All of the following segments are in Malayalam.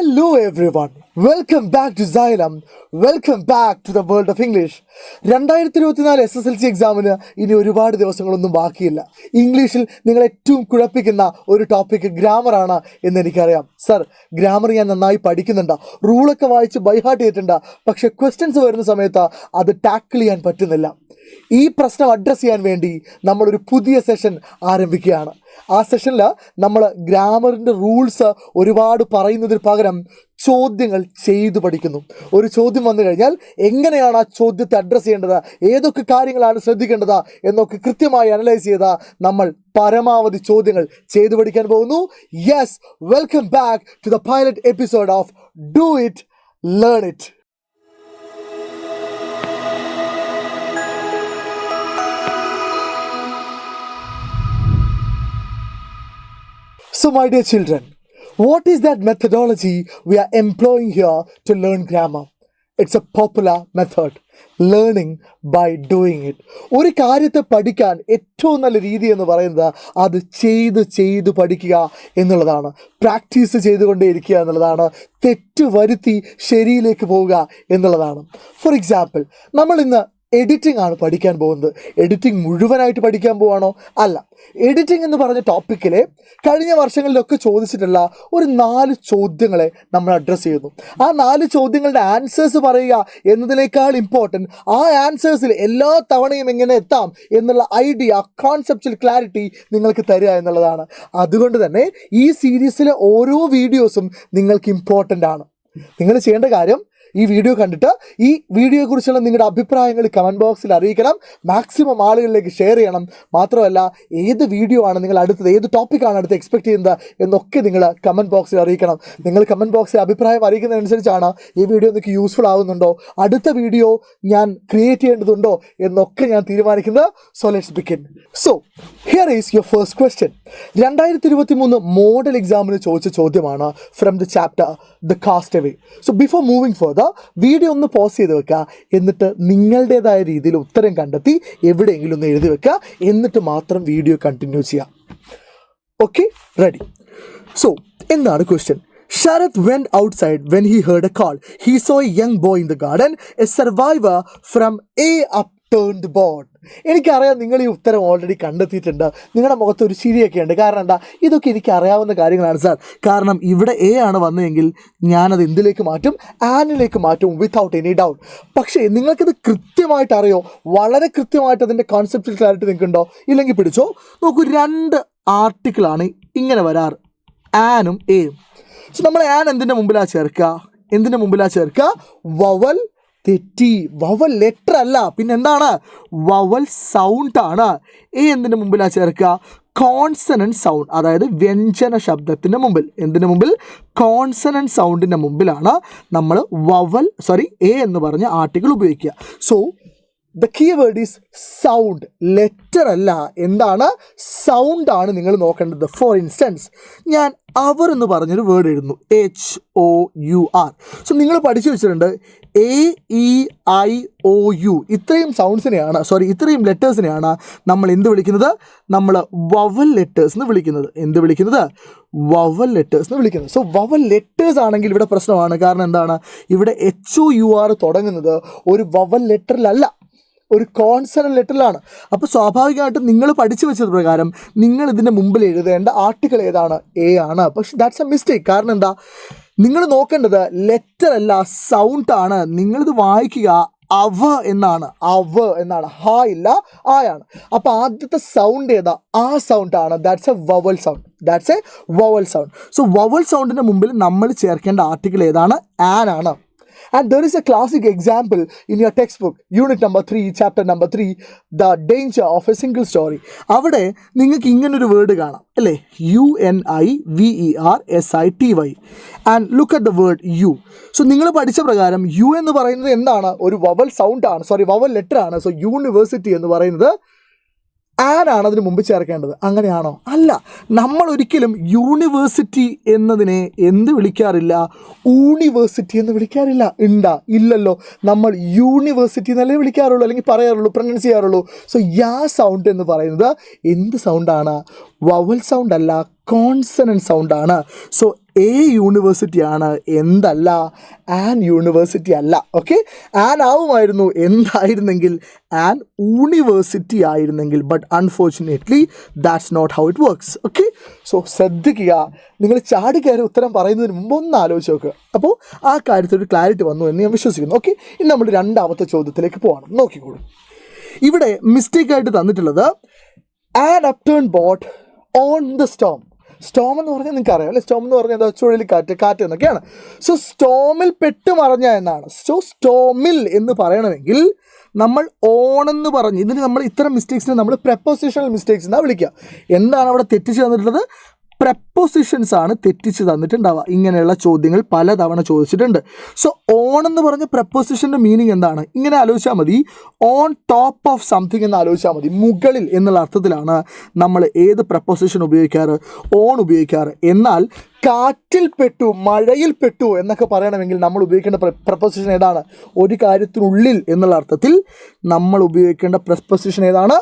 Hello everyone, welcome back to Xylem, welcome back to the world of English. 2024 SSLC എക്സാമിന് ഇനി ഒരുപാട് ദിവസങ്ങളൊന്നും ബാക്കിയില്ല. ഇംഗ്ലീഷിൽ നിങ്ങൾ ഏറ്റവും കുഴപ്പിക്കുന്ന ഒരു ടോപ്പിക് ഗ്രാമറാണ് എന്ന് എനിക്കറിയാം. സർ, ഗ്രാമർ ഞാൻ നന്നായി പഠിക്കുന്നുണ്ട്, റൂളൊക്കെ വായിച്ച് ബൈഹാർട്ട് ചെയ്തിട്ടുണ്ട്, പക്ഷേ ക്വസ്റ്റ്യൻസ് വരുന്ന സമയത്ത് അത് ടാക്കിൾ ചെയ്യാൻ പറ്റുന്നില്ല. ഈ പ്രശ്നം അഡ്രസ്സ് ചെയ്യാൻ വേണ്ടി നമ്മളൊരു പുതിയ സെഷൻ ആരംഭിക്കുകയാണ്. ആ സെഷനിൽ നമ്മൾ ഗ്രാമറിൻ്റെ റൂൾസ് ഒരുപാട് പറയുന്നതിന് പകരം ചോദ്യങ്ങൾ ചെയ്തു പഠിക്കുന്നു. ഒരു ചോദ്യം വന്നു കഴിഞ്ഞാൽ എങ്ങനെയാണ് ആ ചോദ്യത്തെ അഡ്രസ്സ് ചെയ്യേണ്ടത്, ഏതൊക്കെ കാര്യങ്ങളാണ് ശ്രദ്ധിക്കേണ്ടത് എന്നൊക്കെ കൃത്യമായി അനലൈസ് ചെയ്ത് നമ്മൾ പരമാവധി ചോദ്യങ്ങൾ ചെയ്തു പഠിക്കാൻ പോകുന്നു. Yes, welcome back to the pilot episode of do it learn it. So my dear children, what is that methodology we are employing here to learn grammar? It's a popular method, learning by doing it. ഒരു കാര്യത്തെ പഠിക്കാൻ ഏറ്റവും നല്ല രീതി എന്ന് പറയുന്നത് അത് ചെയ്ത് പഠിക്കുക എന്നുള്ളതാണ്. പ്രാക്ടീസ് ചെയ്തുകൊണ്ടേയിരിക്കുക എന്നുള്ളതാണ്. തെറ്റ് വരുത്തി ശരിയിലേക്ക് പോവുക എന്നുള്ളതാണ്. ഫോർ എക്സാമ്പിൾ, നമ്മൾ ഇന്ന് എഡിറ്റിംഗ് ആണ് പഠിക്കാൻ പോകുന്നത്. എഡിറ്റിംഗ് മുഴുവനായിട്ട് പഠിക്കാൻ പോവാണോ? അല്ല. എഡിറ്റിംഗ് എന്ന് പറഞ്ഞ ടോപ്പിക്കിലെ കഴിഞ്ഞ വർഷങ്ങളിലൊക്കെ ചോദിച്ചിട്ടുള്ള ഒരു 4 ചോദ്യങ്ങളെ നമ്മൾ അഡ്രസ്സ് ചെയ്യുന്നു. ആ 4 ചോദ്യങ്ങളുടെ ആൻസേഴ്സ് പറയുക എന്നതിനേക്കാൾ ഇമ്പോർട്ടൻറ്റ് ആ ആൻസേഴ്സിൽ എല്ലാ തവണയും എങ്ങനെ എത്താം എന്നുള്ള ഐഡിയ, കോൺസെപ്ച്വൽ ക്ലാരിറ്റി നിങ്ങൾക്ക് തരിക എന്നുള്ളതാണ്. അതുകൊണ്ട് തന്നെ ഈ സീരീസിലെ ഓരോ വീഡിയോസും നിങ്ങൾക്ക് ഇമ്പോർട്ടൻ്റ് ആണ്. നിങ്ങൾ ചെയ്യേണ്ട കാര്യം, ഈ വീഡിയോ കണ്ടിട്ട് ഈ വീഡിയോയെക്കുറിച്ചുള്ള നിങ്ങളുടെ അഭിപ്രായങ്ങൾ കമൻറ്റ് ബോക്സിൽ അറിയിക്കണം. മാക്സിമം ആളുകളിലേക്ക് ഷെയർ ചെയ്യണം. മാത്രമല്ല, ഏത് വീഡിയോ ആണ് നിങ്ങൾ അടുത്തത്, ഏത് ടോപ്പിക്കാണ് അടുത്ത് എക്സ്പെക്ട് ചെയ്യുന്നത് എന്നൊക്കെ നിങ്ങൾ കമൻറ്റ് ബോക്സിൽ അറിയിക്കണം. നിങ്ങൾ കമൻറ്റ് ബോക്സിൽ അഭിപ്രായം അറിയിക്കുന്നതനുസരിച്ചാണ് ഈ വീഡിയോ നിങ്ങൾക്ക് യൂസ്ഫുൾ ആവുന്നുണ്ടോ, അടുത്ത വീഡിയോ ഞാൻ ക്രിയേറ്റ് ചെയ്യേണ്ടതുണ്ടോ എന്നൊക്കെ ഞാൻ തീരുമാനിക്കുന്നത്. So let's begin. So here is your first question. 2023 model എക്സാമിന് ചോദിച്ച ചോദ്യമാണ് from the chapter the castaway. So before moving for video ഒന്ന് പോസ് ചെയ്ത് വെക്കുക, എന്നിട്ട് നിങ്ങളുടേതായ രീതിയിൽ ഉത്തരം കണ്ടെത്തി എവിടെയെങ്കിലും ഒന്ന് എഴുതി വെക്കുക, എന്നിട്ട് മാത്രം വീഡിയോ കണ്ടിന്യൂ ചെയ്യാം. Okay, ready? സോ എന്താണ് question? Sharath went outside when he heard a call. He saw a young boy in the garden, a survivor from a upturned board. എനിക്കറിയാം നിങ്ങൾ ഈ ഉത്തരം ഓൾറെഡി കണ്ടെത്തിയിട്ടുണ്ട്. നിങ്ങളുടെ മുഖത്ത് ഒരു ചിരിയൊക്കെ ഉണ്ട്. കാരണം എന്താ? ഇതൊക്കെ എനിക്ക് അറിയാവുന്ന കാര്യങ്ങളാണ് സാർ. കാരണം ഇവിടെ എ ആണ് വന്നതെങ്കിൽ ഞാനത് എന്തിലേക്ക് മാറ്റും? ആനിലേക്ക് മാറ്റും, വിത്തൗട്ട് എനി ഡൗട്ട്. പക്ഷേ നിങ്ങൾക്കത് കൃത്യമായിട്ട് അറിയോ? വളരെ കൃത്യമായിട്ട് അതിൻ്റെ കോൺസെപ്റ്റ് ക്ലാരിറ്റി നിങ്ങൾക്കുണ്ടോ? ഇല്ലെങ്കിൽ പിടിച്ചോ. നോക്കൂ, 2 ആർട്ടിക്കിളാണ് ഇങ്ങനെ വരാറ്, ആനും എയും. സോ നമ്മൾ ആൻ എന്തിൻ്റെ മുമ്പിലാണ് ചേർക്കുക? വവൽ. തെറ്റി. വവൽ ലെറ്റർ അല്ല, പിന്നെ എന്താണ്? വവൽ സൗണ്ട് ആണ്. എ എന്തിൻ്റെ മുമ്പിലാണ് ചേർക്കുക? കോൺസണൻറ്റ് സൗണ്ട്, അതായത് വ്യഞ്ജന ശബ്ദത്തിൻ്റെ മുമ്പിൽ. എന്തിൻ്റെ മുമ്പിൽ? കോൺസണൻറ്റ് സൗണ്ടിൻ്റെ മുമ്പിലാണ് നമ്മൾ എ എന്ന് പറഞ്ഞ ആർട്ടിക്കിൾ ഉപയോഗിക്കുക. So the keyword is sound, letter അല്ല. എന്താണ്? സൗണ്ട് ആണ് നിങ്ങൾ നോക്കേണ്ടത്. ഫോർ ഇൻസ്റ്റൻസ്, ഞാൻ അവർ എന്ന് പറഞ്ഞൊരു വേർഡ് എഴുതുന്നു, HOUR. സോ നിങ്ങൾ പഠിച്ചു വെച്ചിട്ടുണ്ട് AEIOU. ഇത്രയും ലെറ്റേഴ്സിനെയാണ് നമ്മൾ എന്ത് വിളിക്കുന്നത്? നമ്മൾ വവൽ ലെറ്റേഴ്സ് എന്ന് വിളിക്കുന്നത്. വവൽ ലെറ്റേഴ്സ് എന്ന് വിളിക്കുന്നത്. സോ വവൽ ലെറ്റേഴ്സ് ആണെങ്കിൽ ഇവിടെ പ്രശ്നമാണ്. കാരണം എന്താണ്? ഇവിടെ HOUR തുടങ്ങുന്നത് ഒരു വവൽ ലെറ്ററിലല്ല, ഒരു കോൺസണന്റ് ലെറ്ററിലാണ്. അപ്പോൾ സ്വാഭാവികമായിട്ടും നിങ്ങൾ പഠിച്ചു വെച്ചത് പ്രകാരം നിങ്ങൾ ഇതിൻ്റെ മുമ്പിൽ എഴുതേണ്ട ആർട്ടിക്കിൾ ഏതാണ്? എ ആണ്. പക്ഷെ ദാറ്റ്സ് എ മിസ്റ്റേക്ക്. കാരണം എന്താ? നിങ്ങൾ നോക്കേണ്ടത് ലെറ്റർ അല്ല, സൗണ്ട് ആണ്. നിങ്ങളിത് വായിക്കുക അവ എന്നാണ്. ഹ ഇല്ല, ആയാണ്. അപ്പോൾ ആദ്യത്തെ സൗണ്ട് ഏതാ? ആ സൗണ്ടാണ്. That's a vowel sound. So vowel സൗണ്ടിൻ്റെ മുമ്പിൽ നമ്മൾ ചേർക്കേണ്ട ആർട്ടിക്കിൾ ഏതാണ്? ആൻ ആണ്. And there is a classic example in your textbook, unit number 3, chapter number 3, the danger of a single story. അവിടെ നിങ്ങൾക്ക് ഇങ്ങനൊരു വേർഡ് കാണാം, അല്ലേ? UNIVERSITY. and look at the word U. So നിങ്ങൾ പഠിച്ച പ്രകാരം U എന്ന് പറയുന്നത് എന്താണ്? ഒരു വവൽ വവൽ ലെറ്റർ ആണ്. സോ യൂണിവേഴ്സിറ്റി എന്ന് പറയുന്നത് ആനാണ് അതിന് മുമ്പ് ചേർക്കേണ്ടത്. അങ്ങനെയാണോ? അല്ല. നമ്മൾ ഒരിക്കലും യൂണിവേഴ്സിറ്റി എന്നതിനെ എന്ത് വിളിക്കാറില്ല? യൂണിവേഴ്സിറ്റി എന്ന് വിളിക്കാറില്ല. ഇല്ലല്ലോ. നമ്മൾ യൂണിവേഴ്സിറ്റി എന്നല്ലേ വിളിക്കാറുള്ളൂ, അല്ലെങ്കിൽ പറയാറുള്ളൂ, പ്രൊനൗൺസ് ചെയ്യാറുള്ളൂ. സോ യാ സൗണ്ട് എന്ന് പറയുന്നത് എന്ത് സൗണ്ടാണ്? വവൽ സൗണ്ട് അല്ല, കോൺസണൻറ്റ് സൗണ്ടാണ്. സോ എ യൂണിവേഴ്സിറ്റി ആണ്, എന്തല്ല, ആൻ യൂണിവേഴ്സിറ്റി അല്ല. ഓക്കെ, ആൻ ആവുമായിരുന്നു എന്തായിരുന്നെങ്കിൽ, ആൻ യൂണിവേഴ്സിറ്റി ആയിരുന്നെങ്കിൽ. But unfortunately that's not how it works. Okay, so ശ്രദ്ധിക്കുക. നിങ്ങൾ ചാടിക്കയറി ഉത്തരം പറയുന്നതിന് മുമ്പ് ഒന്ന് ആലോചിച്ച് നോക്കുക. അപ്പോൾ ആ കാര്യത്തിൽ ഒരു ക്ലാരിറ്റി വന്നു എന്ന് ഞാൻ വിശ്വസിക്കുന്നു. ഓക്കെ, ഇനി നമ്മൾ രണ്ടാമത്തെ ചോദ്യത്തിലേക്ക് പോകണം. നോക്കിക്കോളൂ. ഇവിടെ മിസ്റ്റേക്കായിട്ട് തന്നിട്ടുള്ളത് an upturn boat on the storm. Storm എന്ന് പറഞ്ഞാൽ നിങ്ങൾക്ക് അറിയാം അല്ലേ? സ്റ്റോം എന്ന് പറഞ്ഞാൽ എന്താ? ചുഴലിക്കാറ്റ്, കാറ്റ് എന്നൊക്കെയാണ്. സോ സ്റ്റോമിൽ പെട്ടുമറഞ്ഞ എന്നാണ്. സോ സ്റ്റോമിൽ എന്ന് പറയണമെങ്കിൽ നമ്മൾ ഓണെന്ന് പറഞ്ഞ്, ഇതിന് നമ്മൾ ഇത്തരം മിസ്റ്റേക്സിനെ നമ്മൾ പ്രപ്പോസിഷണൽ മിസ്റ്റേക്സ് എന്നാണ് വിളിക്കുക. എന്താണ് അവിടെ തെറ്റിച്ച് തന്നിട്ടുള്ളത്? പ്രപ്പോസിഷൻസ് ആണ് തെറ്റിച്ച് തന്നിട്ടുണ്ടാവുക. ഇങ്ങനെയുള്ള ചോദ്യങ്ങൾ പലതവണ ചോദിച്ചിട്ടുണ്ട്. സോ ഓൺ എന്ന് പറഞ്ഞ പ്രപ്പോസിഷൻ്റെ മീനിങ് എന്താണ്? ഇങ്ങനെ ആലോചിച്ചാൽ മതി, ഓൺ ടോപ്പ് ഓഫ് സംതിങ് എന്ന് ആലോചിച്ചാൽ മതി. മുകളിൽ എന്നുള്ള അർത്ഥത്തിലാണ് നമ്മൾ ഏത് പ്രപ്പോസിഷൻ ഉപയോഗിക്കാറ്? ഓൺ ഉപയോഗിക്കാറ്. എന്നാൽ കാറ്റിൽ പെട്ടു, മഴയിൽ പെട്ടു എന്നൊക്കെ പറയണമെങ്കിൽ നമ്മൾ ഉപയോഗിക്കേണ്ട പ്രപ്പോസിഷൻ ഏതാണ്? ഒരു കാര്യത്തിനുള്ളിൽ എന്നുള്ള അർത്ഥത്തിൽ നമ്മൾ ഉപയോഗിക്കേണ്ട പ്രപ്പോസിഷൻ ഏതാണ്?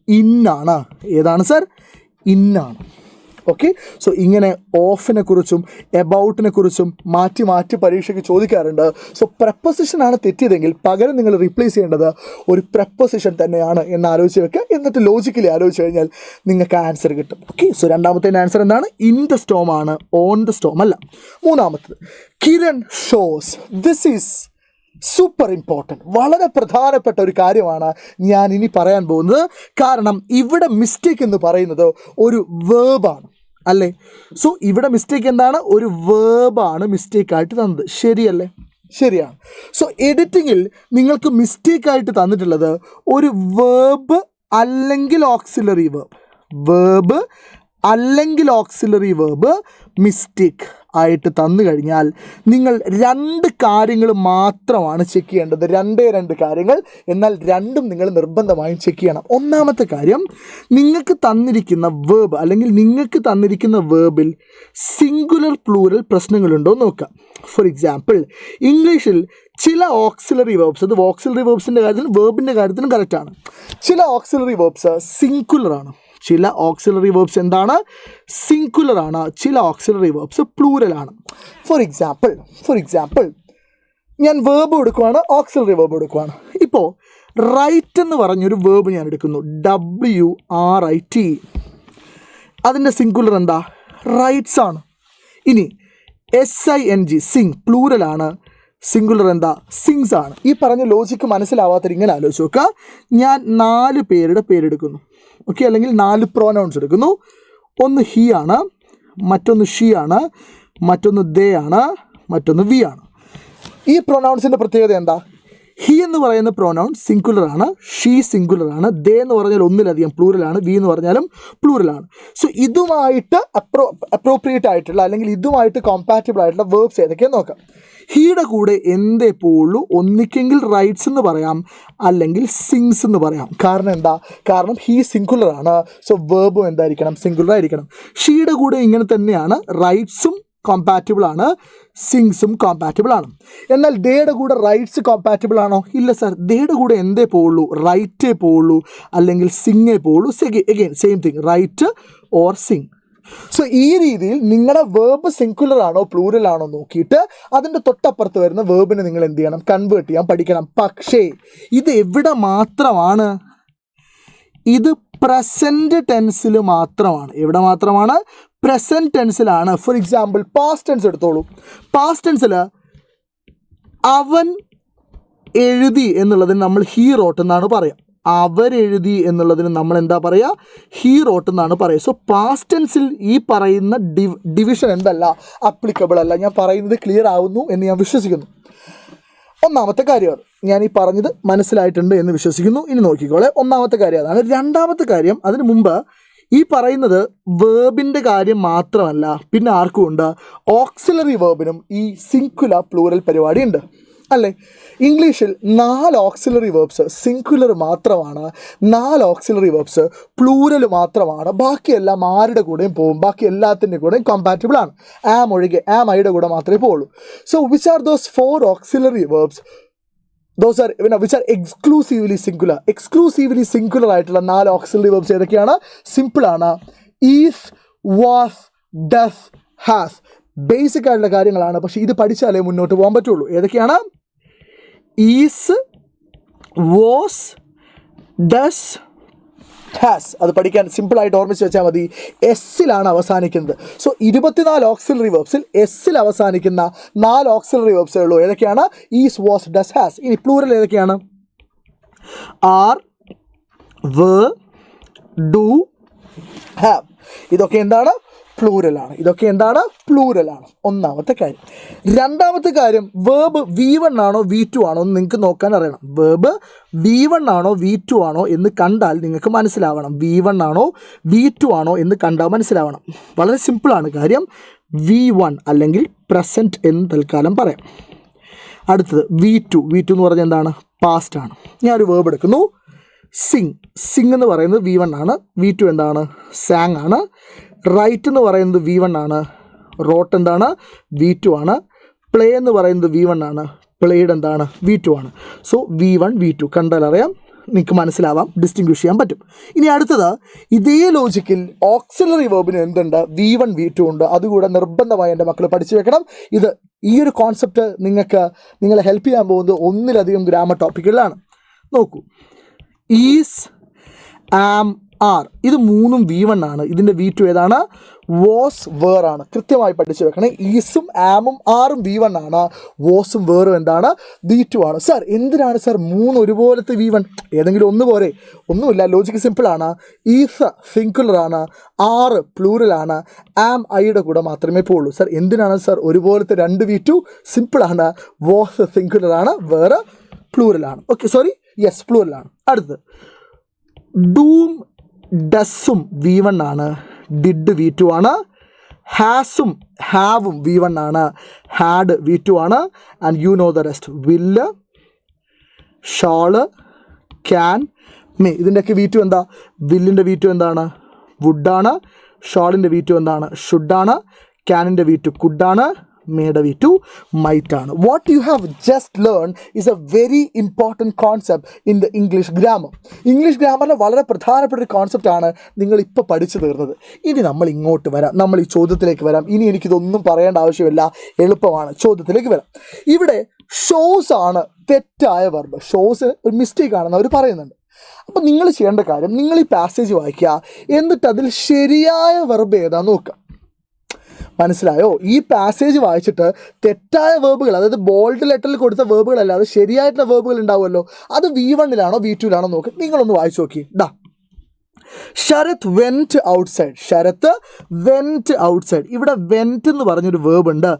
ഇന്നാണ്. ഏതാണ് സർ? ഇന്നാണ്. ഓക്കെ, സോ ഇങ്ങനെ ഓഫിനെ കുറിച്ചും എബൌട്ടിനെ കുറിച്ചും മാറ്റി മാറ്റി പരീക്ഷയ്ക്ക് ചോദിക്കാറുണ്ട്. സോ പ്രപ്പോസിഷനാണ് തെറ്റിയതെങ്കിൽ പകരം നിങ്ങൾ റീപ്ലേസ് ചെയ്യേണ്ടത് ഒരു പ്രപ്പോസിഷൻ തന്നെയാണ് എന്ന് ആലോചിച്ച് വെക്കുക. എന്നിട്ട് ലോജിക്കലി ആലോചിച്ച് കഴിഞ്ഞാൽ നിങ്ങൾക്ക് ആൻസർ കിട്ടും. ഓക്കെ, സോ രണ്ടാമത്തെ ആൻസർ എന്താണ്? ഇൻ ദ സ്റ്റോം ആണ്, ഓൺ ദ സ്റ്റോം അല്ല. മൂന്നാമത്തത്, Kiran shows. This is super important, വളരെ പ്രധാനപ്പെട്ട ഒരു കാര്യമാണ് ഞാൻ ഇനി പറയാൻ പോകുന്നത്. കാരണം ഇവിടെ മിസ്റ്റേക്ക് എന്ന് പറയുന്നത് ഒരു വേർബാണ് അല്ലേ? സോ ഇവിടെ മിസ്റ്റേക്ക് എന്താണ്? ഒരു വേർബാണ് മിസ്റ്റേക്കായിട്ട് തന്നത്. ശരിയല്ലേ? ശരിയാണ്. സോ എഡിറ്റിങ്ങിൽ നിങ്ങൾക്ക് മിസ്റ്റേക്കായിട്ട് തന്നിട്ടുള്ളത് ഒരു വേർബ് അല്ലെങ്കിൽ ഓക്സിലറി വേർബ്. വേർബ് അല്ലെങ്കിൽ ഓക്സിലറി വേർബ് മിസ്റ്റേക്ക് ആയിട്ട് തന്നു കഴിഞ്ഞാൽ നിങ്ങൾ രണ്ട് കാര്യങ്ങൾ മാത്രമാണ് ചെക്ക് ചെയ്യേണ്ടത്. രണ്ട് കാര്യങ്ങൾ. എന്നാൽ രണ്ടും നിങ്ങൾ നിർബന്ധമായും ചെക്ക് ചെയ്യണം. ഒന്നാമത്തെ കാര്യം, നിങ്ങൾക്ക് തന്നിരിക്കുന്ന വേർബ് അല്ലെങ്കിൽ നിങ്ങൾക്ക് തന്നിരിക്കുന്ന വേർബിൽ സിംഗുലർ പ്ലൂറൽ പ്രശ്നങ്ങളുണ്ടോ നോക്കുക. ഫോർ എക്സാമ്പിൾ, ഇംഗ്ലീഷിൽ ചില ഓക്സിലറി വേർബ്സ്, അത് ഓക്സിലറി വേർബ്സിൻ്റെ കാര്യത്തിലും വേർബിൻ്റെ കാര്യത്തിലും കറക്റ്റാണ്. ചില ഓക്സിലറി വേർബ്സ് സിംഗുലറാണ്. ചില ഓക്സിലറി വേർബ്സ് എന്താണ്? സിംഗുലർ ആണ്. ചില ഓക്സിലറി വേർബ്സ് പ്ലൂറലാണ്. ഫോർ എക്സാമ്പിൾ ഞാൻ വേർബ് എടുക്കുവാണ്, ഓക്സിലറി വേർബ് എടുക്കുവാണ്. ഇപ്പോൾ റൈറ്റ് എന്ന് പറഞ്ഞൊരു വേർബ് ഞാൻ എടുക്കുന്നു, WRIT. അതിൻ്റെ സിംഗുലർ എന്താ? റൈറ്റ്സ് ആണ്. ഇനി SING, സിംഗ്, പ്ലൂറലാണ്. സിംഗുലർ എന്താ? സിങ്സ് ആണ്. ഈ പറഞ്ഞ ലോജിക്ക് മനസ്സിലാവാത്തവർ ഇങ്ങനെ ആലോചിച്ച് നോക്കുക. ഞാൻ 4 പേരുടെ പേരെടുക്കുന്നു. ഓക്കെ, അല്ലെങ്കിൽ 4 പ്രോനൗൺസ് എടുക്കുന്നു. ഒന്ന് ഹി ആണ്, മറ്റൊന്ന് ഷീ ആണ്, മറ്റൊന്ന് ദേ ആണ്, മറ്റൊന്ന് വി ആണ്. ഈ പ്രൊനൗൺസിൻ്റെ പ്രത്യേകത എന്താ? ഹി എന്ന് പറയുന്ന പ്രൊനൗൺ സിംഗുലർ ആണ്, ഷീ സിംഗുലർ ആണ്, ദേ എന്ന് പറഞ്ഞാൽ ഒന്നിലധികം പ്ലൂറലാണ്, വി എന്ന് പറഞ്ഞാലും പ്ലൂറലാണ്. സോ ഇതുമായിട്ട് അപ്രോപ്രിയേറ്റ് ആയിട്ടുള്ള അല്ലെങ്കിൽ ഇതുമായിട്ട് കോമ്പാറ്റബിൾ ആയിട്ടുള്ള വേർബ്സ് ഏതൊക്കെയാണ് നോക്കാം. ഹീയുടെ കൂടെ എന്തേ പോവുള്ളൂ? ഒന്നിക്കെങ്കിൽ റൈറ്റ്സ് എന്ന് പറയാം, അല്ലെങ്കിൽ സിങ്സ് എന്ന് പറയാം. കാരണം എന്താ? കാരണം ഹീ സിംഗുലർ ആണ്. സോ വേർബും എന്തായിരിക്കണം? സിംഗുലർ ആയിരിക്കണം. ഷീയുടെ കൂടെ ഇങ്ങനെ തന്നെയാണ്, റൈറ്റ്സും കോമ്പാറ്റബിൾ ആണ്, സിങ്സും കോമ്പാറ്റബിൾ ആണ്. എന്നാൽ ദേയുടെ കൂടെ റൈറ്റ്സ് കോമ്പാറ്റബിൾ ആണോ? ഇല്ല സർ. ദേയുടെ കൂടെ എന്തേ പോവുള്ളൂ? റൈറ്റേ പോവുള്ളൂ, അല്ലെങ്കിൽ സിങ്ങേ പോവുള്ളൂ. Again same thing, right or sing. So ഈ രീതിയിൽ നിങ്ങളുടെ വേർബ് സിംഗുലർ ആണോ പ്ലൂറൽ ആണോ നോക്കിയിട്ട് അതിൻ്റെ തൊട്ടപ്പുറത്ത് വരുന്ന വേർബിനെ നിങ്ങൾ എന്ത് ചെയ്യണം? കൺവേർട്ട് ചെയ്യാൻ പഠിക്കണം. പക്ഷേ ഇത് എവിടെ മാത്രമാണ്? ഇത് പ്രസൻറ്റ് ടെൻസിൽ മാത്രമാണ്. എവിടെ മാത്രമാണ്? പ്രസൻറ്റ് ടെൻസിലാണ്. ഫോർ എക്സാമ്പിൾ പാസ്റ്റ് ടെൻസ് എടുത്തോളൂ. പാസ്റ്റ് ടെൻസിൽ അവൻ എഴുതി എന്നുള്ളതിന് നമ്മൾ ഹീ റോട്ട് എന്നാണ് പറയുക. അവരെഴുതി എന്നുള്ളതിന് നമ്മൾ എന്താ പറയുക? ഹീ റോട്ട് എന്നാണ് പറയുക. സോ പാസ്റ്റ് ടെൻസിൽ ഈ പറയുന്ന ഡിവിഷൻ എന്തല്ല? അപ്ലിക്കബിൾ അല്ല. ഞാൻ പറയുന്നത് ക്ലിയർ ആവുന്നു എന്ന് ഞാൻ വിശ്വസിക്കുന്നു. ഒന്നാമത്തെ കാര്യം ഞാൻ ഈ പറഞ്ഞത് മനസ്സിലായിട്ടുണ്ട് എന്ന് വിശ്വസിക്കുന്നു. ഇനി നോക്കിക്കോളെ, ഒന്നാമത്തെ കാര്യം അതാണ്. രണ്ടാമത്തെ കാര്യം, അതിന് മുമ്പ് ഈ പറയുന്നത് വേർബിൻ്റെ കാര്യം മാത്രമല്ല, പിന്നെ ആർക്കും ഉണ്ട്, ഓക്സിലറി വേർബിനും ഈ സിംഗുലർ പ്ലൂറൽ പരിപാടി ഉണ്ട് അല്ലേ? ഇംഗ്ലീഷിൽ 4 ഓക്സിലറി വേർബ്സ് സിംഗുലർ മാത്രമാണ്, 4 ഓക്സിലറി വേർബ്സ് പ്ലൂറൽ മാത്രമാണ്. ബാക്കിയെല്ലാം ആരുടെ കൂടെയും പോകും, ബാക്കി എല്ലാത്തിൻ്റെ കൂടെയും കോമ്പാറ്റബിൾ ആണ്. ആം ഒഴികെ, ആം ഐയുടെ കൂടെ മാത്രമേ പോകുള്ളൂ. So which are those 4 auxiliary verbs? Those are which are exclusively singular. Exclusively singular ആയിട്ടുള്ള 4 ഓക്സിലറി വേർബ്സ് ഏതൊക്കെയാണ്? സിമ്പിൾ ആണ്. Is, was, does, has. Basic ആയിട്ടുള്ള കാര്യങ്ങളാണ്, പക്ഷേ ഇത് പഠിച്ചാലേ മുന്നോട്ട് പോകാൻ പറ്റുള്ളൂ. ഏതൊക്കെയാണ്? Is, was, does, has. അത് പഠിക്കാൻ സിമ്പിളായിട്ട് ഓർമ്മിച്ച് വെച്ചാൽ മതി. എസ്സിലാണ് അവസാനിക്കുന്നത്. സോ 24 ഓക്സിലറി വെർബ്സിൽ എസ്സിൽ അവസാനിക്കുന്ന 4 ഓക്സിലറി വെർബ്സേ ഉള്ളൂ. ഏതൊക്കെയാണ്? Is, was, does, has. ഇനി പ്ലൂറൽ ഏതൊക്കെയാണ്? Are, were, do, have. ഇതൊക്കെ എന്താണ്? പ്ലൂരലാണ്. ഇതൊക്കെ എന്താണ്? പ്ലൂരലാണ്. ഒന്നാമത്തെ കാര്യം. രണ്ടാമത്തെ കാര്യം, വേർബ് V1 ആണോ V2 ആണോ എന്ന് നിങ്ങൾക്ക് നോക്കാൻ അറിയണം. വേർബ് V1 ആണോ V2 ആണോ എന്ന് കണ്ടാൽ നിങ്ങൾക്ക് മനസ്സിലാവണം. V1 ആണോ V2 ആണോ എന്ന് കണ്ടാൽ മനസ്സിലാവണം. വളരെ സിമ്പിളാണ് കാര്യം. V1 അല്ലെങ്കിൽ പ്രസൻറ്റ് എന്ന് തൽക്കാലം പറയാം. അടുത്തത് V2 എന്ന് പറഞ്ഞാൽ എന്താണ്? പാസ്റ്റ് ആണ്. ഞാനൊരു വേർബ് എടുക്കുന്നു, സിങ് എന്ന് പറയുന്നത് V1 ആണ്. V2 എന്താണ്? സാങ് ആണ്. റൈറ്റ് എന്ന് പറയുന്നത് V1 ആണ്. റോട്ട് എന്താണ്? V2 ആണ്. പ്ലേ എന്ന് പറയുന്നത് V1 ആണ്. പ്ലേഡ് എന്താണ്? V2 ആണ്. സോ V1 V2 കണ്ടാൽ അറിയാം, നിങ്ങൾക്ക് മനസ്സിലാവാം, ഡിസ്റ്റിങ്ക്വിഷ് ചെയ്യാൻ പറ്റും. ഇനി അടുത്തത്, ഇതേ ലോജിക്കിൽ ഓക്സിലറി വേർബിന് എന്തുണ്ട്? V1 V2 ഉണ്ട്. അതുകൂടെ നിർബന്ധമായി എൻ്റെ മക്കൾ പഠിച്ചു വെക്കണം. ഈ ഒരു കോൺസെപ്റ്റ് നിങ്ങളെ ഹെൽപ്പ് ചെയ്യാൻ പോകുന്നത് ഒന്നിലധികം ഗ്രാമർ ടോപ്പിക്കുകളിലാണ്. നോക്കൂ, ഈസ്, ആം, ആർ. ഇത് മൂന്നും V1 ആണ്. ഇതിൻ്റെ V2 ഏതാണ്? വാസ്, വേർ ആണ്. കൃത്യമായി പഠിച്ചു വെക്കണേ. ഈസും ആമും ആറും V1 ആണ്. വാസും വേറും എന്താണ്? V2 ആണ്. സാർ എന്തിനാണ് സാർ 3 ഒരുപോലത്തെ V1? ഏതെങ്കിലും ഒന്ന് പോരെ? ഒന്നുമില്ല, ലോജിക്ക് സിമ്പിളാണ്. ഈസ് സിംഗുലർ ആണ്, ആറ് പ്ലൂറലാണ്, ആം ഐയുടെ കൂടെ മാത്രമേ പോവുള്ളൂ. സാർ എന്തിനാണ് സാർ ഒരുപോലത്തെ 2 V2? സിമ്പിളാണ്. വാസ് സിംഗുലർ ആണ്, വേറെ പ്ലൂറലാണ്. ഓക്കെ, സോറി, യെസ്, പ്ലൂറലാണ്. അടുത്തത്, ഡൂം, ഡസ്സും V1 ആണ്. ഡിഡ് V2 ആണ്. ഹാസും ഹാവും V1 ആണ്. ഹാഡ് V2 ആണ്. And you know the rest. വില്ല്, ഷാള്, ക്യാൻ, മേ. ഇതിൻ്റെയൊക്കെ V2 എന്താ? വില്ലിൻ്റെ V2 എന്താണ്? വുഡാണ്. ഷാളിൻ്റെ V2 എന്താണ്? ഷുഡാണ്. ക്യാനിൻ്റെ V2 കുഡാണ്. മേയുടെ V2 മൈറ്റ് ആണ്. What you have just learn is a very important concept in the English grammar. English ഗ്രാമറിലെ വളരെ പ്രധാനപ്പെട്ട ഒരു കോൺസെപ്റ്റാണ് നിങ്ങളിപ്പോൾ പഠിച്ചു തീർന്നത്. ഇനി നമ്മൾ ഇങ്ങോട്ട് വരാം, നമ്മൾ ഈ ചോദ്യത്തിലേക്ക് വരാം. ഇനി എനിക്കിതൊന്നും പറയേണ്ട ആവശ്യമില്ല, എളുപ്പമാണ്. ചോദ്യത്തിലേക്ക് വരാം. ഇവിടെ ഷോസ് ആണ് തെറ്റായ വെർബ്. ഷോസ് ഒരു മിസ്റ്റേക്ക് ആണെന്ന് അവർ പറയുന്നുണ്ട്. അപ്പം നിങ്ങൾ ചെയ്യേണ്ട കാര്യം, നിങ്ങൾ ഈ പാസേജ് വായിക്കുക, എന്നിട്ട് അതിൽ ശരിയായ വെർബ് ഏതാന്ന് നോക്കുക. മനസ്സിലായോ? ഈ പാസേജ് വായിച്ചിട്ട് തെറ്റായ വേർബുകൾ, അതായത് ബോൾഡ് ലെറ്ററിൽ കൊടുത്ത വേർബുകളല്ലാതെ ശരിയായിട്ടുള്ള വേർബുകൾ ഉണ്ടാവുമല്ലോ, അത് V1 V2 നോക്ക്. നിങ്ങളൊന്ന് വായിച്ചു നോക്കി. Sharath went outside. Sharath went outside. ഇവിടെ വെൻറ്റ് എന്ന് പറഞ്ഞൊരു വേർബ് ഉണ്ട്.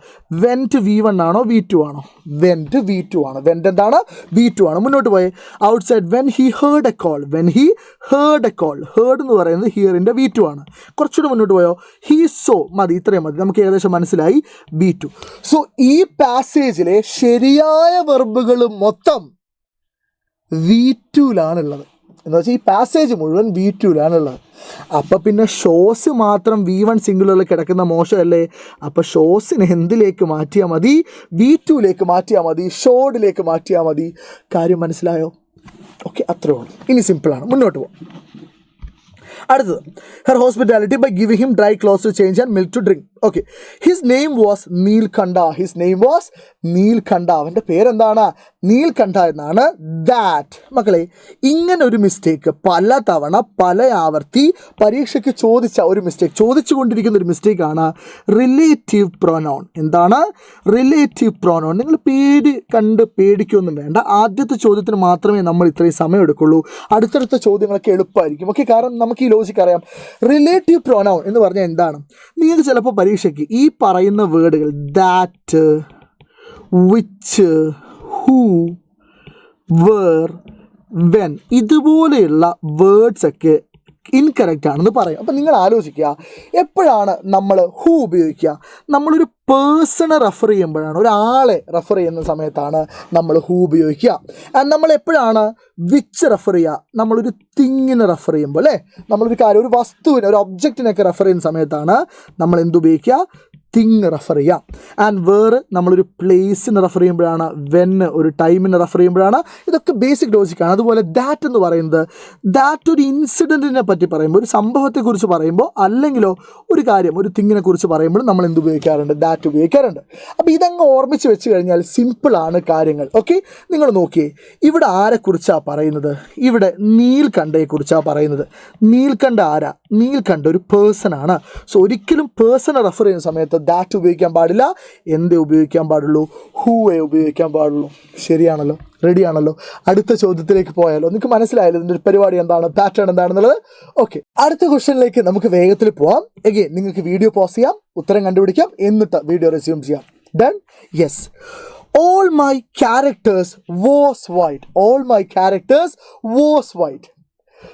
വെൻറ്റ് V1 ആണോ V2 ആണോ? വെൻറ്റ് V2 ആണ്. വെൻറ്റ് എന്താണ്? V2 ആണ്. മുന്നോട്ട് പോയി. Outside, when he heard A call. When he heard A call. Heard എന്ന് പറയുന്നത് ഹിയറിൻ്റെ V2 ആണ്. കുറച്ചുകൂടെ മുന്നോട്ട് പോയോ? He so. മതി, ഇത്രയും മതി, നമുക്ക് ഏകദേശം മനസ്സിലായി. V2. സോ ഈ പാസേജിലെ ശരിയായ വെർബുകൾ മൊത്തം V2 എന്ന് വെച്ചാൽ ഈ പാസേജ് മുഴുവൻ V2 അപ്പം പിന്നെ ഷോസ് മാത്രം V1 സിംഗുലറിൽ കിടക്കുന്ന മോശമല്ലേ? അപ്പോൾ ഷോസിനെ എന്തിലേക്ക് മാറ്റിയാൽ മതി? V2 മാറ്റിയാൽ മതി, ഷോഡിലേക്ക് മാറ്റിയാൽ മതി. കാര്യം മനസ്സിലായോ? ഓക്കെ, അത്രേ ഉള്ളൂ. ഇനി സിമ്പിളാണ്, മുന്നോട്ട് പോകാം. അടുത്തത്, her hospitality by giving him dry clothes to change and milk to drink. Okay, his name was Neelkanth. His name was Neelkanth. അവൻ്റെ പേരെന്താണ്? നീൽകണ്ഠ എന്നാണ്. ദാറ്റ്. മക്കളെ, ഇങ്ങനെ ഒരു മിസ്റ്റേക്ക് പല തവണ പല ആവർത്തി പരീക്ഷയ്ക്ക് ചോദിച്ച ഒരു മിസ്റ്റേക്ക്, ചോദിച്ചു കൊണ്ടിരിക്കുന്ന ഒരു മിസ്റ്റേക്കാണ് റിലേറ്റീവ് പ്രൊനൗൺ. എന്താണ് റിലേറ്റീവ് പ്രൊനൗൺ? നിങ്ങൾ പേടിക്കൊന്നും വേണ്ട. ആദ്യത്തെ ചോദ്യത്തിന് മാത്രമേ നമ്മൾ ഇത്രയും സമയം എടുക്കുള്ളൂ. അടുത്തടുത്ത ചോദ്യങ്ങളൊക്കെ എളുപ്പമായിരിക്കും. ഓക്കെ, കാരണം നമുക്ക് ഈ ലോജിക്ക് അറിയാം. റിലേറ്റീവ് പ്രൊനൗൺ എന്ന് പറഞ്ഞാൽ എന്താണ്? നിങ്ങൾക്ക് ചിലപ്പോൾ പരീക്ഷയ്ക്ക് ഈ പറയുന്ന വേർഡുകൾ that, which, who, where, when, ഇതുപോലെയുള്ള വേർഡ്സൊക്കെ ഇൻകറക്റ്റ് ആണെന്ന് പറയും. അപ്പം നിങ്ങൾ ആലോചിക്കുക, എപ്പോഴാണ് നമ്മൾ ഹൂ ഉപയോഗിക്കുക? നമ്മളൊരു പേഴ്സണെ റെഫർ ചെയ്യുമ്പോഴാണ്, ഒരാളെ റെഫർ ചെയ്യുന്ന സമയത്താണ് നമ്മൾ ഹൂ ഉപയോഗിക്കുക. ആൻഡ് നമ്മൾ എപ്പോഴാണ് വിച്ച് റെഫർ ചെയ്യുക? നമ്മളൊരു തിങ്ങിനെ റെഫർ ചെയ്യുമ്പോൾ, അല്ലേ? നമ്മളൊരു കാര്യം, ഒരു വസ്തുവിനെ, ഒരു ഒബ്ജക്റ്റിനൊക്കെ റെഫർ ചെയ്യുന്ന സമയത്താണ് നമ്മൾ എന്തുപയോഗിക്കുക? തിങ് റെഫർ ചെയ്യാം. ആൻഡ് വേർ നമ്മളൊരു പ്ലേസിന് റെഫർ ചെയ്യുമ്പോഴാണ്, വെൻ ഒരു ടൈമിന് റെഫർ ചെയ്യുമ്പോഴാണ്. ഇതൊക്കെ ബേസിക് ലോജിക്കാണ്. അതുപോലെ ദാറ്റ് എന്ന് പറയുന്നത്, ദാറ്റ് ഒരു ഇൻസിഡൻറ്റിനെ പറ്റി പറയുമ്പോൾ, ഒരു സംഭവത്തെക്കുറിച്ച് പറയുമ്പോൾ, അല്ലെങ്കിലോ ഒരു കാര്യം, ഒരു തിങ്ങിനെ കുറിച്ച് പറയുമ്പോൾ നമ്മൾ എന്ത് ഉപയോഗിക്കാറുണ്ട്? ദാറ്റ് ഉപയോഗിക്കാറുണ്ട്. അപ്പോൾ ഇതങ്ങ് ഓർമ്മിച്ച് വെച്ച് കഴിഞ്ഞാൽ സിമ്പിളാണ് കാര്യങ്ങൾ. ഓക്കെ, നിങ്ങൾ നോക്കിയേ, ഇവിടെ ആരെക്കുറിച്ചാണ് പറയുന്നത്? ഇവിടെ നീൽകണ്ഠയെക്കുറിച്ചാണ് പറയുന്നത്. നീൽകണ്ഠ ആരാ? നീൽകണ്ഠ ഒരു പേഴ്സൺ ആണ്. സോ ഒരിക്കലും പേഴ്സണെ റെഫർ ചെയ്യുന്ന സമയത്ത് ദാറ്റ് ഉപയോഗിക്കാൻ പാടില്ല. എന്തേ ഉപയോഗിക്കാൻ പാടുള്ളൂ? ഹൂവേ ഉപയോഗിക്കാൻ പാടുള്ളൂ. ശരിയാണല്ലോ? റെഡിയാണല്ലോ? അടുത്ത ചോദ്യത്തിലേക്ക് പോയാലോ? നിങ്ങൾക്ക് മനസ്സിലായല്ലോ ഇതിൻ്റെ ഒരു പരിപാടി എന്താണ്, പാറ്റേൺ എന്താണെന്നുള്ളത്? ഓക്കെ, അടുത്ത ക്വസ്റ്റ്യനിലേക്ക് നമുക്ക് വേഗത്തിൽ പോവാം. എഗെയിൻ നിങ്ങൾക്ക് വീഡിയോ പോസ് ചെയ്യാം, ഉത്തരം കണ്ടുപിടിക്കാം, എന്നിട്ട് വീഡിയോ റെസ്യൂം ചെയ്യാം. Done? Yes. All my characters was white. All my characters was white.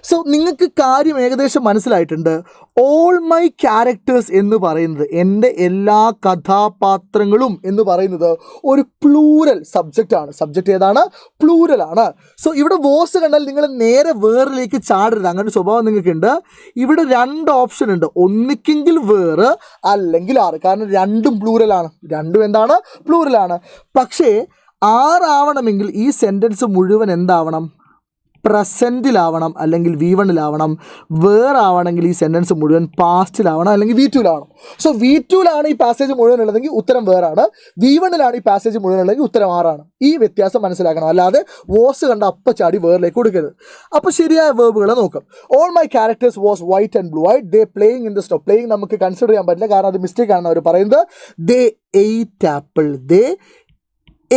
So നിങ്ങൾക്ക് കാര്യം ഏകദേശം മനസ്സിലായിട്ടുണ്ട്. ഓൾ മൈ ക്യാരക്ടേഴ്സ് എന്ന് പറയുന്നത്, എൻ്റെ എല്ലാ കഥാപാത്രങ്ങളും എന്ന് പറയുന്നത് ഒരു പ്ലൂരൽ സബ്ജക്റ്റാണ്. സബ്ജക്റ്റ് ഏതാണ്? പ്ലൂരലാണ്. സോ ഇവിടെ വോസ് കണ്ടാൽ നിങ്ങൾ നേരെ വേറിലേക്ക് ചാടരുത്. അങ്ങനെ സ്വഭാവം നിങ്ങൾക്കുണ്ട്. ഇവിടെ 2 ഓപ്ഷൻ ഉണ്ട്, ഒന്നിക്കെങ്കിൽ വേറ് അല്ലെങ്കിൽ ആറ്. കാരണം രണ്ടും പ്ലൂരലാണ്. രണ്ടും എന്താണ്? പ്ലൂരലാണ്. പക്ഷേ ആറാവണമെങ്കിൽ ഈ സെൻറ്റൻസ് മുഴുവൻ എന്താവണം? പ്രസൻറ്റിലാവണം, അല്ലെങ്കിൽ V1-ലാവണം. വേറാവണമെങ്കിൽ ഈ സെൻറ്റൻസ് മുഴുവൻ പാസ്റ്റിലാവണം, അല്ലെങ്കിൽ V2-ലാവണം. സോ V2-ലാണ് ഈ പാസേജ് മുഴുവൻ ഉള്ളതെങ്കിൽ ഉത്തരം വേറാണ്. V1-ലാണ് ഈ പാസേജ് മുഴുവൻ ഉള്ളതെങ്കിൽ ഉത്തരം ആറാണ്. ഈ വ്യത്യാസം മനസ്സിലാക്കണം. അല്ലാതെ വോസ് കണ്ട അപ്പം ചാടി വേറിലേക്ക് കൊടുക്കരുത്. അപ്പോൾ ശരിയായ വേർബുകളെ നോക്കാം. All my characters was white and blue eyed. They playing in the snow. Playing നമുക്ക് കൺസിഡർ ചെയ്യാൻ പറ്റില്ല, കാരണം അത് മിസ്റ്റേക്ക് ആണെന്ന് അവർ പറയുന്നത്. They ate apple. They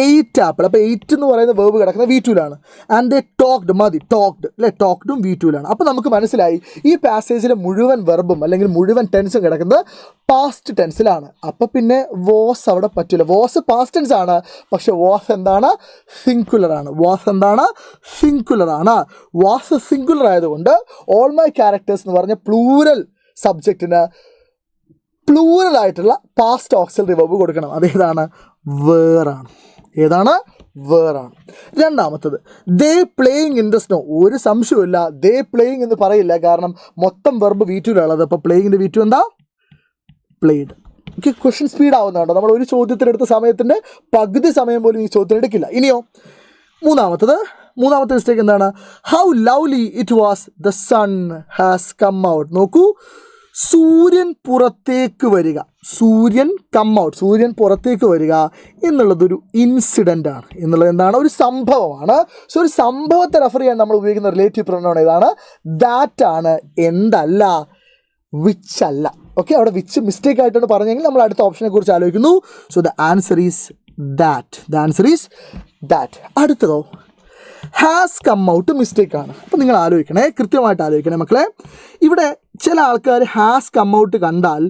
ate apple. അപ്പോൾ എയ്റ്റ് എന്ന് പറയുന്ന വേർബ് കിടക്കുന്നത് V2-ലാണ്. And they talked. മതി, ടോക്ഡ് അല്ലേ? ടോക്ഡും V2-ലാണ്. അപ്പോൾ നമുക്ക് മനസ്സിലായി ഈ പാസേജിലെ മുഴുവൻ വെർബും അല്ലെങ്കിൽ മുഴുവൻ ടെൻസും കിടക്കുന്നത് പാസ്റ്റ് ടെൻസിലാണ്. അപ്പോൾ പിന്നെ വോസ് അവിടെ പറ്റില്ല. വോസ് പാസ്റ്റ് ടെൻസ് ആണ്, പക്ഷെ വാസ് എന്താണ്? സിംഗുലറാണ്. വാസ് എന്താണ്? സിംഗുലറാണ്. വാസ് സിംഗുലർ ആയതുകൊണ്ട് ഓൾ മൈ ക്യാരക്ടേഴ്സ് എന്ന് പറഞ്ഞ പ്ലൂരൽ സബ്ജക്റ്റിന് പ്ലൂറലായിട്ടുള്ള പാസ്റ്റ് ഓക്സിലറി വെർബ് കൊടുക്കണം. അതേതാണ്? വേറാണ്. ഏതാണ്? വേറാണ്. രണ്ടാമത്തത് ദേ പ്ലേയിങ് ഇൻ ദ സ്നോ. ഒരു സംശയമില്ല, ദേ പ്ലേയിങ് എന്ന് പറയില്ല, കാരണം മൊത്തം വെർബ് V2-ലുള്ളത്. അപ്പോൾ പ്ലേയിങ്ങിൻ്റെ V2 എന്താ? പ്ലേഡ്. ഓക്കെ, ക്വസ്റ്റ്യൻ സ്പീഡ് ആവുന്നുണ്ടോ? നമ്മൾ ഒരു ചോദ്യത്തിനെടുത്ത സമയത്തിൻ്റെ പകുതി സമയം പോലും ഈ ചോദ്യത്തിന് എടുക്കില്ല. ഇനിയോ മൂന്നാമത്തെ മിസ്റ്റേക്ക് എന്താണ്? How lovely it was the sun has come out. നോക്കൂ, സൂര്യൻ പുറത്തേക്ക് വരിക, സൂര്യൻ കം ഔട്ട്, സൂര്യൻ പുറത്തേക്ക് വരിക എന്നുള്ളതൊരു ഇൻസിഡൻ്റ് ആണ്. എന്നുള്ളത് എന്താണ്? ഒരു സംഭവമാണ്. സോ ഒരു സംഭവത്തെ റെഫർ ചെയ്യാൻ നമ്മൾ ഉപയോഗിക്കുന്ന റിലേറ്റീവ് പ്രൊനൗൺ ഏതാണ്? ദാറ്റ് ആണ്. എന്തല്ല? വിച്ച് അല്ല. ഓക്കെ, അവിടെ വിച്ച് മിസ്റ്റേക്ക് ആയിട്ടാണ് പറഞ്ഞെങ്കിൽ നമ്മൾ അടുത്ത ഓപ്ഷനെ കുറിച്ച് ആലോചിക്കുന്നു. So the answer is that. The answer is that. അടുത്തതോ ഹാസ് കം ഔട്ട് മിസ്റ്റേക്കാണ്. അപ്പോൾ നിങ്ങൾ ആലോചിക്കണേ, കൃത്യമായിട്ട് ആലോചിക്കണേ മക്കളെ. ഇവിടെ ചില ആൾക്കാർ ഹാസ് കം ഔട്ട് കണ്ടാൽ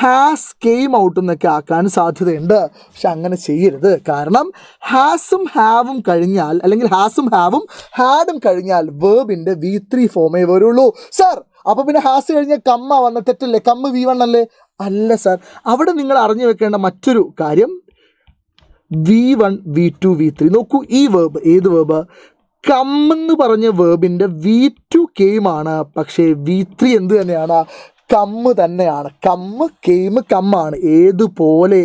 ഹാസ് കെയിം ഔട്ട് എന്നൊക്കെ ആക്കാൻ സാധ്യതയുണ്ട്. പക്ഷെ അങ്ങനെ ചെയ്യരുത്. കാരണം ഹാസും ഹാവും കഴിഞ്ഞാൽ, അല്ലെങ്കിൽ ഹാസും ഹാവും ഹാഡും കഴിഞ്ഞാൽ വേർബിൻ്റെ V3 ഫോമേ വരുള്ളൂ. സാർ അപ്പോൾ പിന്നെ ഹാസ് കഴിഞ്ഞാൽ കമ്മ വന്ന തെറ്റല്ലേ? കമ്മ് V1 അല്ലേ? അല്ല സാർ. അവിടെ നിങ്ങൾ അറിഞ്ഞു വെക്കേണ്ട മറ്റൊരു കാര്യം V1, V2, V3. നോക്കൂ, ഈ വേർബ് ഏത് വേർബ്? കം എന്ന് പറഞ്ഞ വേർബിൻ്റെ V2 കെയിമാണ്, പക്ഷേ V3 എന്ത് തന്നെയാണ്? കമ്മ് തന്നെയാണ്. കമ്മ് കെയിം കമ്മാണ്. ഏതുപോലെ?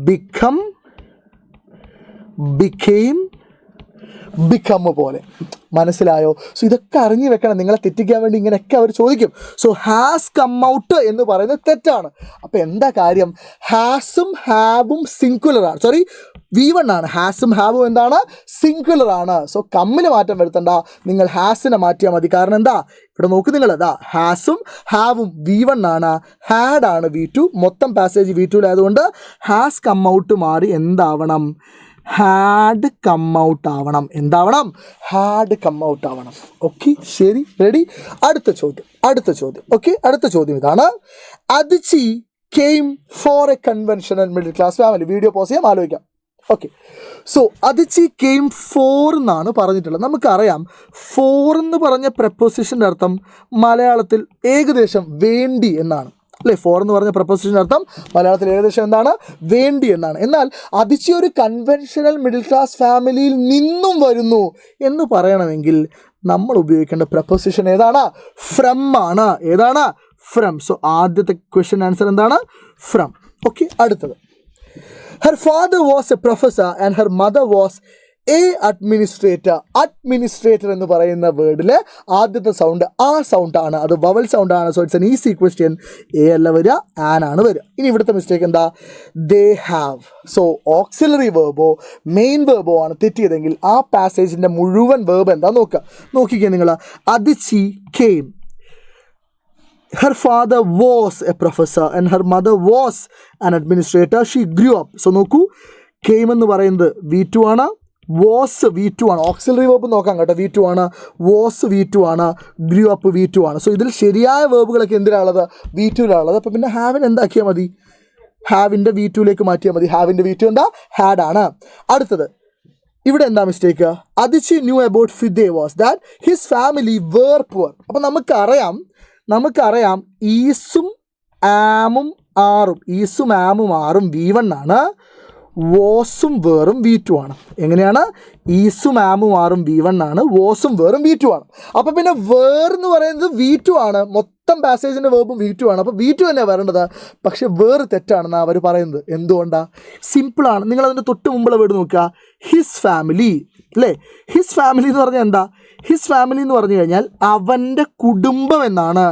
ബിക്കം, ബിക്കെയിം, ബിക്കം പോലെ. മനസ്സിലായോ? സോ ഇതൊക്കെ അറിഞ്ഞു വെക്കണം. നിങ്ങളെ തെറ്റിക്കാൻ വേണ്ടി ഇങ്ങനെയൊക്കെ അവർ ചോദിക്കും. സോ ഹാസ് കം ഔട്ട് എന്ന് പറയുന്നത് തെറ്റാണ്. അപ്പോൾ എന്താ കാര്യം? ഹാസും ഹാവും സിംഗുലറാണ്. സോറി, V1 ആണ്. ഹാസും ഹാവും എന്താണ്? സിംഗുലറാണ്. സോ കമ്മിന് മാറ്റം വരുത്തണ്ട, നിങ്ങൾ ഹാസിനെ മാറ്റിയാൽ മതി. കാരണം എന്താ? ഇവിടെ നോക്ക് നിങ്ങൾ, അതാ ഹാസും ഹാവും V1 ആണ്, ഹാഡാണ് V2. മൊത്തം പാസേജ് V2-ലായതുകൊണ്ട് ഹാസ് കം ഔട്ട് മാറി എന്താവണം? ഹാഡ് കം ഔട്ട് ആവണം. എന്താവണം? ഹാഡ് കം ഔട്ട് ആവണം. ഓക്കെ, ശരി, റെഡി. അടുത്ത ചോദ്യം. ഓക്കെ, അടുത്ത ചോദ്യം ഇതാണ്. Adichie came for a conventional middle class family. Video pause ചെയ്യാം, ആലോചിക്കാം. Okay, so Adichie came for എന്നാണ് പറഞ്ഞിട്ടുള്ളത്. നമുക്കറിയാം ഫോർ എന്ന് പറഞ്ഞ പ്രപ്പോസിഷൻ്റെ അർത്ഥം മലയാളത്തിൽ ഏകദേശം വേണ്ടി എന്നാണ്, അല്ലേ? ഫോർ എന്ന് പറഞ്ഞ പ്രപ്പോസിഷൻ്റെ അർത്ഥം മലയാളത്തിൽ ഏകദേശം എന്താണ്? വേണ്ടി എന്നാണ്. എന്നാൽ അതിച്ചി ഒരു കൺവെൻഷണൽ മിഡിൽ ക്ലാസ് ഫാമിലിയിൽ നിന്നും വരുന്നു എന്ന് പറയണമെങ്കിൽ നമ്മൾ ഉപയോഗിക്കേണ്ട പ്രപ്പോസിഷൻ ഏതാണ്? ഫ്രം ആണ്. ഏതാണ്? ഫ്രം. സോ ആദ്യത്തെ ക്വസ്റ്റ്യൻ ആൻസർ എന്താണ്? ഫ്രം. ഓക്കെ, അടുത്തത്. Her father was A professor and her mother was A administrator. Administrator എന്ന് പറയുന്ന വേർഡിൽ ആദ്യത്തെ സൗണ്ട് ആ സൗണ്ടാണ്, അത് വവൽ സൗണ്ടാണ്. So it's an easy question. A അല്ല വരിക, ആൻ ആണ് വരിക. ഇനി ഇവിടുത്തെ മിസ്റ്റേക്ക് എന്താ? They have. സോ ഓക്സിലറി വേർബോ മെയിൻ വേർബോ ആണ് തെറ്റിയതെങ്കിൽ ആ പാസേജിൻ്റെ മുഴുവൻ വേർബ് എന്താ നോക്കിക്കേ നിങ്ങൾ. Adichie came. Her father was a professor and her mother was an administrator. She grew up. So നോക്കൂ, came എന്ന് പറയുന്നത് V2 ആണ്, was V2 ആണ്. ഓക്സിലറി വേർബ് നോക്കാം കേട്ടോ, V2 ആണ്, was V2 ആണ്, grew up V2 ആണ്. സോ ഇതിൽ ശരിയായ വേർബുകളൊക്കെ എന്തിനാണുള്ളത്? V2ലാണുള്ളത്. അപ്പോൾ പിന്നെ ഹാവിന് എന്താക്കിയാൽ മതി? ഹാവിൻ്റെ V2ലേക്ക് മാറ്റിയാൽ മതി. ഹാവിൻ്റെ V2 എന്താ? ഹാഡ് ആണ്. അടുത്തത് ഇവിടെ എന്താ മിസ്റ്റേക്ക്? അതിച്ചി ന്യൂ അബൌട്ട് ഫിദെ was that his family were poor. അപ്പോൾ നമുക്കറിയാം ഈസും ആമും ആറും V1 ആണ്, വോസും വേറും V2 ആണ്. എങ്ങനെയാണ്? ഈസും ആമും ആറും V1 ആണ്, വോസും വേറും V2 ആണ്. അപ്പോൾ പിന്നെ വേർ എന്ന് പറയുന്നത് V2 ആണ്, മൊത്തം പാസേജിൻ്റെ വേർബും V2 ആണ്. അപ്പോൾ V2 തന്നെയാണ് വരേണ്ടത്. പക്ഷേ വേർ തെറ്റാണെന്നാണ് അവർ പറയുന്നത്. എന്തുകൊണ്ടാണ്? സിമ്പിളാണ്. നിങ്ങളതിൻ്റെ തൊട്ട് മുമ്പുള്ള വേർഡ് നോക്കുക, ഹിസ് ഫാമിലി അല്ലേ? ഹിസ് ഫാമിലി എന്ന് പറഞ്ഞാൽ എന്താ? ഹിസ് ഫാമിലി എന്ന് പറഞ്ഞു കഴിഞ്ഞാൽ അവൻ്റെ കുടുംബം എന്നാണ്.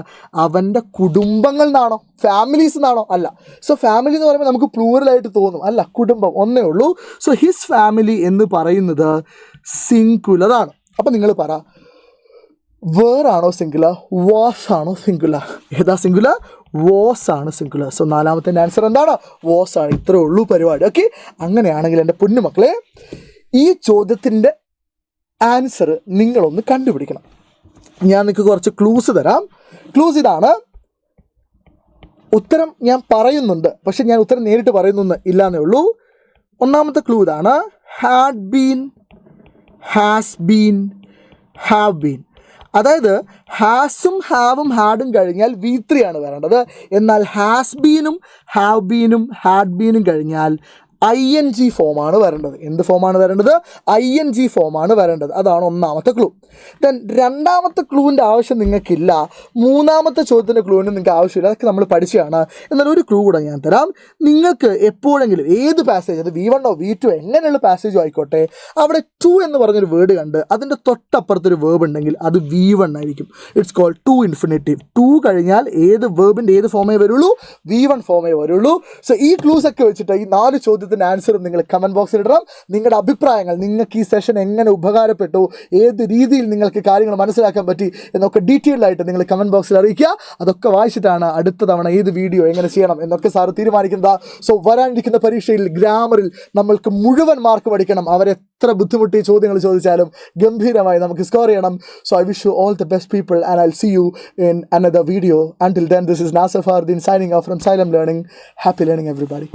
അവൻ്റെ കുടുംബങ്ങൾ എന്നാണോ? ഫാമിലീസ് എന്നാണോ? അല്ല. സോ ഫാമിലി എന്ന് പറയുമ്പോൾ നമുക്ക് പ്ലൂറലായിട്ട് തോന്നും, അല്ല, കുടുംബം ഒന്നേ ഉള്ളൂ. സോ ഹിസ് ഫാമിലി എന്ന് പറയുന്നത് സിംഗുലറാണ്. അപ്പം നിങ്ങൾ പറ, വേറാണോ സിംഗുലർ, വാസ് ആണോ സിംഗുലർ? ഏതാ സിംഗുലർ? വാസ് ആണ് സിംഗുലർ. സോ നാലാമത്തെ ആൻസർ എന്താണ്? വാസ് ആണ്. ഇത്രേ ഉള്ളൂ പരിപാടി. ഓക്കെ, അങ്ങനെയാണെങ്കിൽ എൻ്റെ പൊന്നുമക്കളെ, ഈ ചോദ്യത്തിൻ്റെ ആൻസർ നിങ്ങളൊന്ന് കണ്ടുപിടിക്കണം. ഞാൻ നിങ്ങൾക്ക് കുറച്ച് ക്ലൂസ് തരാം. ക്ലൂസ് ഇതാണ്. ഉത്തരം ഞാൻ പറയുന്നുണ്ട്, പക്ഷെ ഞാൻ ഉത്തരം നേരിട്ട് പറയുന്നൊന്നും ഇല്ലാന്നേ ഉള്ളൂ. ഒന്നാമത്തെ ക്ലൂ ഇതാണ്: had been, has been, have been. അതായത് ഹാസും ഹാവും ഹാഡും കഴിഞ്ഞാൽ V3 ആണ് വരേണ്ടത്. എന്നാൽ ഹാസ് ബീനും ഹാവ് ബീനും ഹാഡ് ബീനും കഴിഞ്ഞാൽ ING ഫോമാണ് വരേണ്ടത്. എന്ത് ഫോമാണ് വരേണ്ടത്? ING ഫോമാണ് വരേണ്ടത്. അതാണ് ഒന്നാമത്തെ ക്ലൂ. ദെൻ രണ്ടാമത്തെ ക്ലൂവിൻ്റെ ആവശ്യം നിങ്ങൾക്കില്ല. മൂന്നാമത്തെ ചോദ്യത്തിൻ്റെ ക്ലൂവിന് നിങ്ങൾക്ക് ആവശ്യമില്ല. അതൊക്കെ നമ്മൾ പഠിച്ചതാണ്. എന്നാൽ ഒരു ക്ലൂ കൂടെ ഞാൻ തരാം. നിങ്ങൾക്ക് എപ്പോഴെങ്കിലും ഏത് പാസേജ്, അത് V1 V2 എങ്ങനെയുള്ള പാസേജും ആയിക്കോട്ടെ, അവിടെ ടു എന്ന് പറഞ്ഞൊരു വേർഡ് കണ്ട് അതിൻ്റെ തൊട്ടപ്പുറത്തൊരു വേർബ് ഉണ്ടെങ്കിൽ അത് V1 ആയിരിക്കും. It's called to infinitive. To കഴിഞ്ഞാൽ ഏത് വേർബിൻ്റെ ഏത് ഫോമേ വരുള്ളൂ? V1 ഫോമേ വരുള്ളൂ. സോ ഈ ക്ലൂസ് ഒക്കെ വെച്ചിട്ട് ഈ 4 ചോദ്യത്തിൻ്റെ ആൻസറും നിങ്ങൾ കമൻറ്റ് ബോക്സിൽ ഇടണം. നിങ്ങളുടെ അഭിപ്രായങ്ങൾ, നിങ്ങൾക്ക് ഈ സെഷൻ എങ്ങനെ ഉപകാരപ്പെട്ടു, ഏത് രീതിയിൽ നിങ്ങൾക്ക് കാര്യങ്ങൾ മനസ്സിലാക്കാൻ പറ്റി എന്നൊക്കെ ഡീറ്റെയിൽഡ് ആയിട്ട് നിങ്ങൾ കമൻറ്റ് ബോക്സിൽ അറിയിക്കുക. അതൊക്കെ വായിച്ചിട്ടാണ് അടുത്ത തവണ ഏത് വീഡിയോ എങ്ങനെ ചെയ്യണം എന്നൊക്കെ സാറ് തീരുമാനിക്കുന്നത്. സോ വരാനിരിക്കുന്ന പരീക്ഷയിൽ ഗ്രാമറിൽ നമ്മൾക്ക് മുഴുവൻ മാർക്ക് പഠിക്കണം. അവരെത്ര ബുദ്ധിമുട്ടി ചോദ്യങ്ങൾ ചോദിച്ചാലും ഗംഭീരമായി നമുക്ക് സ്കോർ ചെയ്യണം. So I wish you all the best people and I see you in another video. Until then, this is Nasir Fardeen signing off from Xylem Learning. Happy learning, everybody.